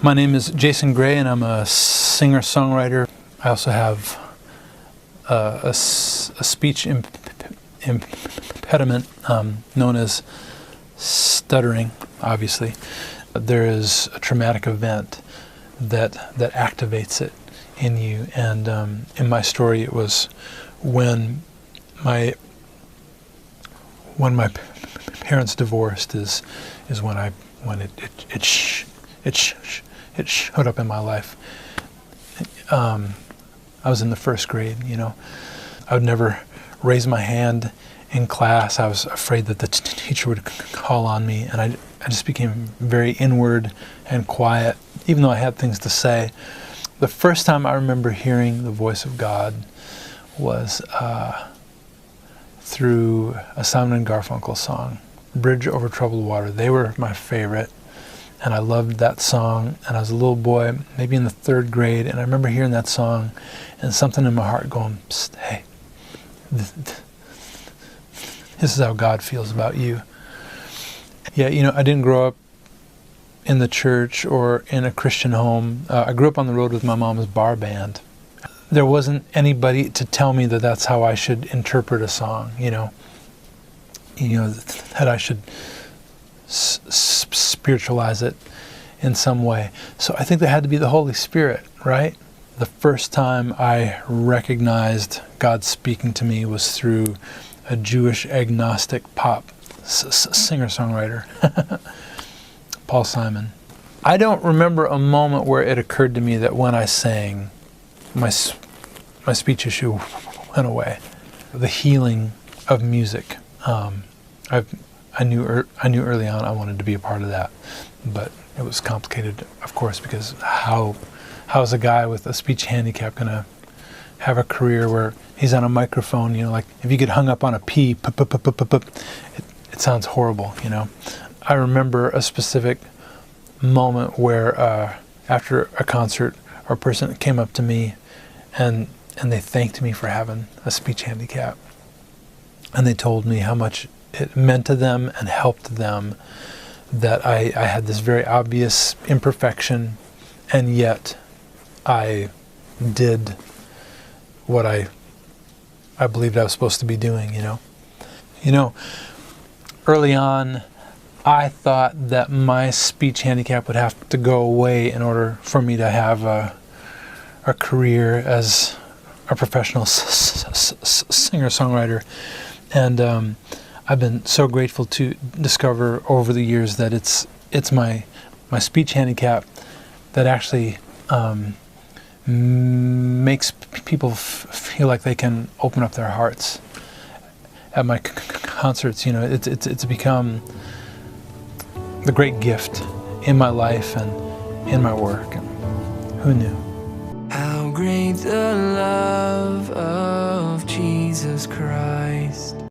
My name is Jason Gray, and I'm a singer-songwriter. I also have a speech impediment known as stuttering, obviously. There is a traumatic event that activates it in you, and in my story it was when my parents divorced is when it showed up in my life. I was in the first grade, I would never raise my hand in class. I was afraid that the teacher would call on me, and I just became very inward and quiet, even though I had things to say. The first time I remember hearing the voice of God was through a Simon and Garfunkel song, Bridge Over Troubled Water. They were my favorite, and I loved that song. And I was a little boy, maybe in the third grade, and I remember hearing that song and something in my heart going, "Psst, hey, this is how God feels about you." Yeah, I didn't grow up in the church or in a Christian home. I grew up on the road with my mom's bar band. There wasn't anybody to tell me that that's how I should interpret a song, that I should spiritualize it in some way. So I think there had to be the Holy Spirit, right? The first time I recognized God speaking to me was through a Jewish agnostic pop singer-songwriter, Paul Simon. I don't remember a moment where it occurred to me that when I sang, my speech issue went away. The healing of music. I knew early on I wanted to be a part of that, but it was complicated, of course, because how is a guy with a speech handicap going to have a career where he's on a microphone? Like if you get hung up on a P, it sounds horrible. I remember a specific moment where after a concert, a person came up to me and they thanked me for having a speech handicap, and they told me how much it meant to them and helped them that I had this very obvious imperfection, and yet I did what I believed I was supposed to be doing. Early on, I thought that my speech handicap would have to go away in order for me to have a career as a professional singer-songwriter. And I've been so grateful to discover over the years that it's my speech handicap that actually makes people feel like they can open up their hearts at my concerts. It's become the great gift in my life and in my work. And who knew? How great the love of Jesus Christ.